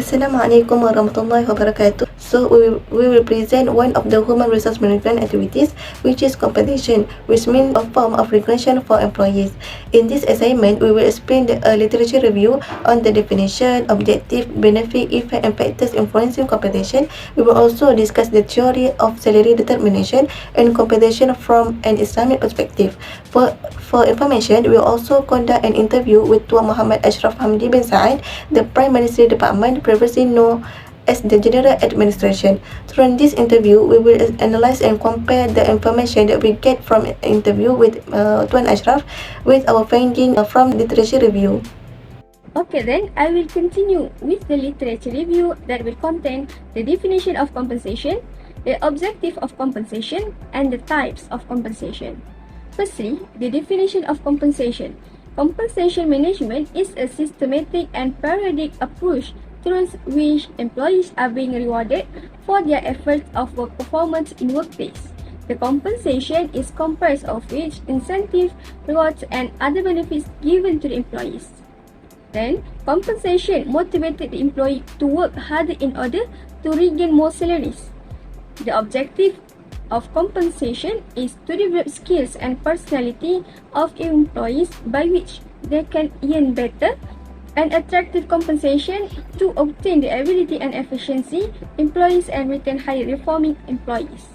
Assalamualaikum warahmatullahi wabarakatuh. So we will present one of the human resource management activities, which is compensation, which means a form of recognition for employees. In this assignment, we will explain the literature review on the definition, objective, benefit, effect, and factors influencing compensation. We will also discuss the theory of salary determination and compensation from an Islamic perspective. For information, we will also conduct an interview with Tuan Muhammad Ashraf Hamdi bin Said, the Prime Ministry Department, previously known as the General Administration. Through this interview, we will analyze and compare the information that we get from an interview with Tuan Ashraf with our finding from literature review. Okay, then I will continue with the literature review that will contain the definition of compensation, the objective of compensation, and the types of compensation. Firstly, the definition of compensation. Compensation management is a systematic and periodic approach through which employees are being rewarded for their efforts of work performance in workplace. The compensation is comprised of wage, incentive, rewards, and other benefits given to the employees. Then, compensation motivated the employee to work harder in order to regain more salaries. The objective of compensation is to develop skills and personality of employees by which they can earn better and attractive compensation to obtain the ability and efficiency employees and retain higher performing employees.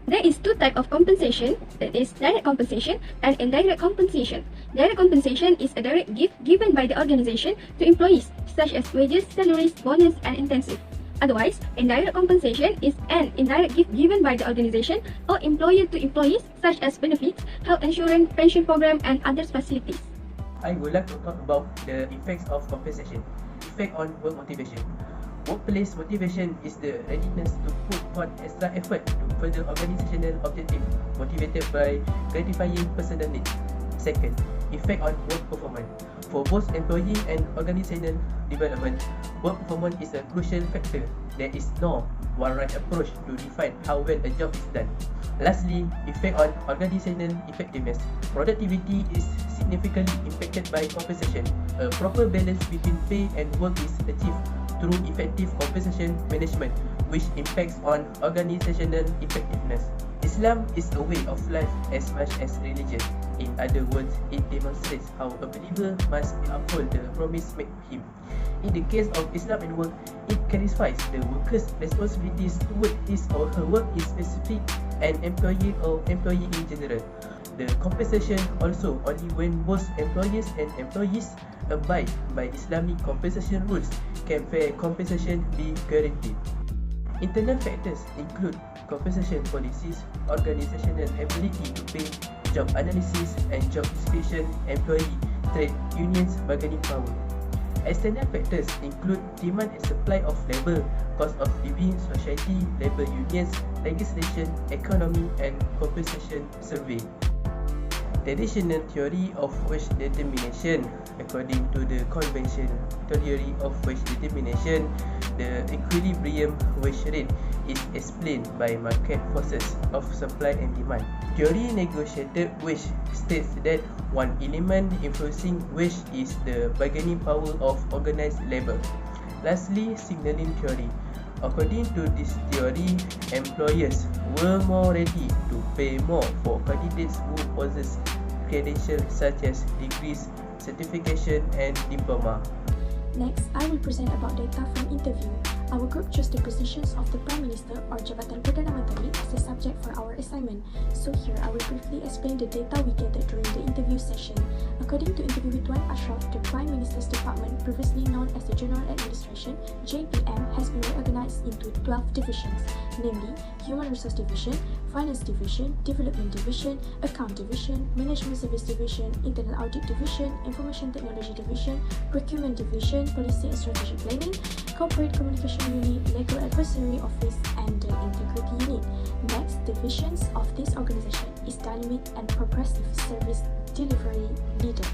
There is two types of compensation, that is direct compensation and indirect compensation. Direct compensation is a direct gift given by the organization to employees, such as wages, salaries, bonus, and incentive. Otherwise, indirect compensation is an indirect gift given by the organization or employer to employees, such as benefits, health insurance, pension program, and other facilities. I would like to talk about the effects of compensation. Effect on work motivation. Workplace motivation is the readiness to put forth extra effort to further organizational objective, motivated by gratifying personal needs. Second, effect on work performance. For both employee and organizational development, work performance is a crucial factor. There is no one right approach to define how well a job is done. Lastly, effect on organizational effectiveness. Productivity is significantly impacted by compensation. A proper balance between pay and work is achieved through effective compensation management, which impacts on organizational effectiveness. Islam is a way of life as much as religion. In other words, it demonstrates how a believer must uphold the promise made to him. In the case of Islam and work, it clarifies the worker's responsibilities toward his or her work is specific and employee or employee in general. The compensation also only when both employers and employees abide by Islamic compensation rules can fair compensation be guaranteed. Internal factors include compensation policies, organizational ability to pay, job analysis and job description, employee, trade unions, bargaining power. External factors include demand and supply of labor, cost of living, society, labor unions, legislation, economy, and compensation survey. Traditional theory of wage determination. According to the convention theory of wage determination, the equilibrium wage rate is explained by market forces of supply and demand. Theory negotiated wage states that one element influencing wage is the bargaining power of organized labor. Lastly, signaling theory. According to this theory, employers were more ready to pay more for candidates who possess credentials such as degrees, certification, and diploma. Next, I will present about data from interview. Our group chose the positions of the Prime Minister or Jabatan Perdana Menteri as the subject for our assignment. So here, I will briefly explain the data we gathered during the interview session. According to interview with Tuan Ashraf, the Prime Minister's Department, previously known as the General Administration, JPM, has been reorganized into 12 divisions, namely Human Resource Division, Finance Division, Development Division, Account Division, Management Service Division, Internal Audit Division, Information Technology Division, Procurement Division, Policy and Strategic Planning, Corporate Communication Unit, Legal Advisory Office, and the Integrity Unit. Next, the visions of this organization is dynamic and progressive service delivery leader,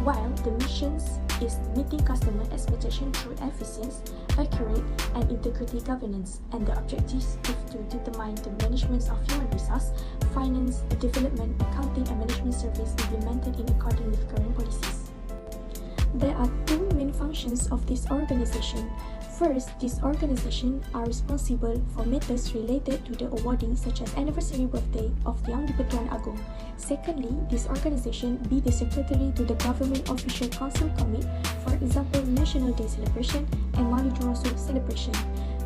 while the missions is meeting customer expectation through efficiency, accurate, and integrity governance, and the objectives is to determine the management of human resource, finance, development, accounting, and management service implemented in accordance with current policies. There are two main functions functions of this organization. First, these organizations are responsible for matters related to the awarding such as anniversary birthday of Yang di-Pertuan Agong. Secondly, this organization be the secretary to the government official council commit, for example, National Day celebration and Maulid Rasul celebration.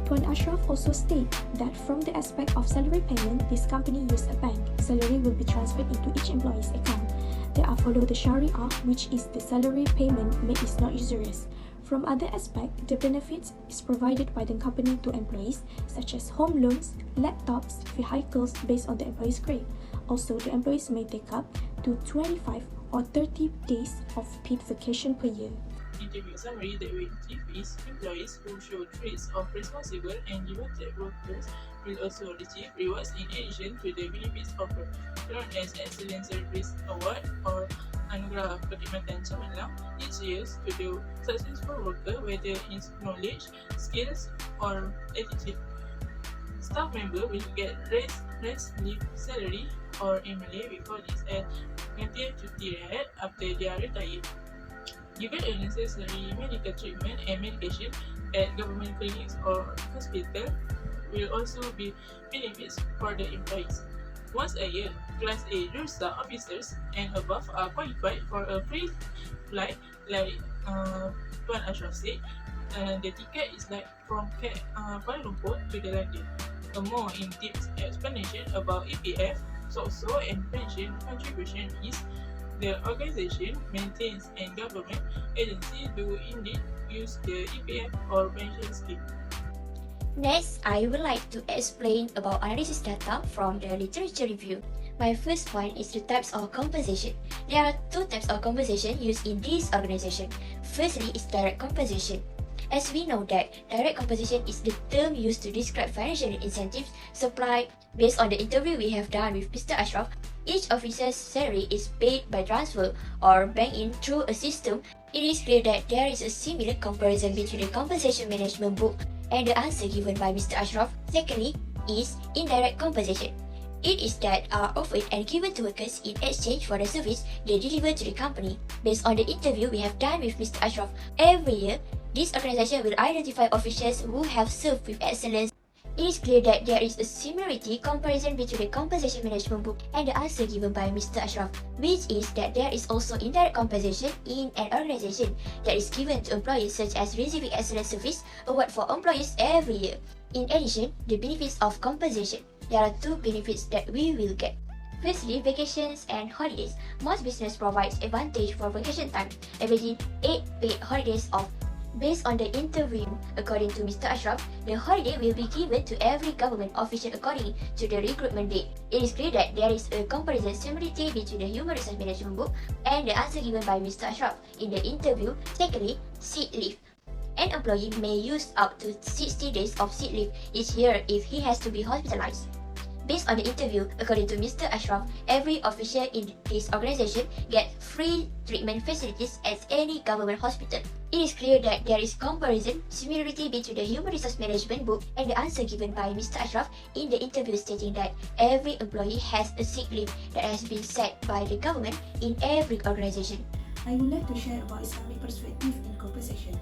Tuan Ashraf also state that from the aspect of salary payment, this company use a bank. Salary will be transferred into each employee's account. They are follow the Sharia, which is the salary payment made is not usurious. From other aspect, the benefits is provided by the company to employees such as home loans, laptops, vehicles based on the employee's grade. Also, the employees may take up to 25 or 30 days of paid vacation per year. Interview summary that will give is employees who show traits of responsible and devoted workers will also receive rewards in addition to the benefits offered, known as Excellence Service Award or Anugerah Perkhidmatan Cemerlang, each year to the successful worker whether in knowledge, skills or attitude. Staff member will get rest leave salary, or in Malay we call this as gantian cuti rehat after they are retired. Given a necessary medical treatment and medication at government clinics or hospital will also be benefits for the employees. Once a year, Class A Jurusan officers and above are qualified for a free flight like Tuan Ashraf said. The ticket is like from Kuala Lumpur to the London. A more in-depth explanation about EPF, SOCSO and pension contribution is the organization maintains and government agencies do indeed use the EPF or pension scheme. Next, I would like to explain about analysis data from the literature review. My first point is the types of compensation. There are two types of compensation used in this organization. Firstly is direct compensation. As we know that direct compensation is the term used to describe financial incentives supplied based on the interview we have done with Mr. Ashraf. Each officer's salary is paid by transfer or bank-in through a system. It is clear that there is a similar comparison between the compensation management book and the answer given by Mr. Ashraf. Secondly is indirect compensation. It is that are offered and given to workers in exchange for the service they deliver to the company. Based on the interview we have done with Mr. Ashraf, every year, this organization will identify officials who have served with excellence. It is clear that there is a similarity comparison between the compensation management book and the answer given by Mr. Ashraf, which is that there is also indirect compensation in an organization that is given to employees such as receiving excellent service award for employees every year. In addition, the benefits of compensation. There are two benefits that we will get. Firstly, vacations and holidays. Most business provides advantage for vacation time, averaging 8 paid holidays off. Based on the interview, according to Mr. Ashraf, the holiday will be given to every government official according to the recruitment date. It is clear that there is a comparison similarity between the Human Resource Management book and the answer given by Mr. Ashraf in the interview. Secondly, sick leave. An employee may use up to 60 days of sick leave each year if he has to be hospitalized. Based on the interview, according to Mr. Ashraf, every official in his organization gets free treatment facilities at any government hospital. It is clear that there is comparison similarity between the Human Resource Management book and the answer given by Mr. Ashraf in the interview, stating that every employee has a sick leave that has been set by the government in every organization. I would like to share about Islamic perspective in compensation.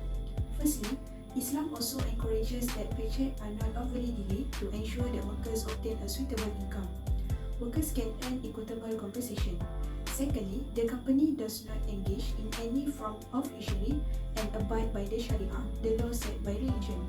Firstly, Islam also encourages that paychecks are not overly delayed to ensure that workers obtain a suitable income. Workers can earn equitable compensation. Secondly, the company does not engage in any form of usury and abide by the Sharia, the law set by religion.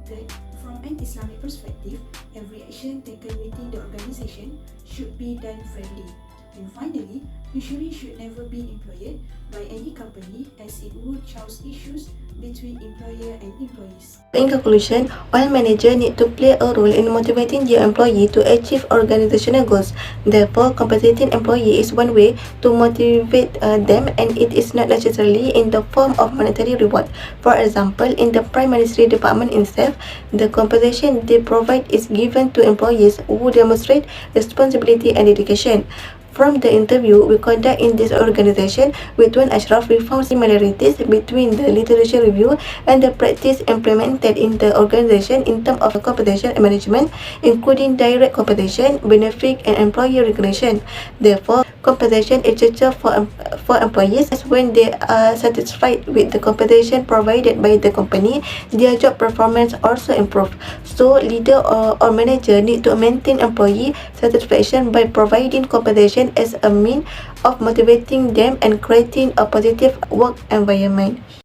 Third, from an Islamic perspective, every action taken within the organization should be done fairly. And finally, usury should never be employed by any company as it would cause issues between employer and employees. In conclusion, all managers need to play a role in motivating their employee to achieve organizational goals. Therefore, compensating employee is one way to motivate them, and it is not necessarily in the form of monetary reward. For example, in the Prime Ministry Department itself, the compensation they provide is given to employees who demonstrate responsibility and dedication. From the interview we conduct in this organization with Tuan Ashraf, we found similarities between the literature review and the practice implemented in the organization in terms of compensation management, including direct compensation, benefit, and employee recognition. Therefore, Compensation is essential for employees, as when they are satisfied with the compensation provided by the company, their job performance also improves. So leader or manager need to maintain employee satisfaction by providing compensation as a means of motivating them and creating a positive work environment.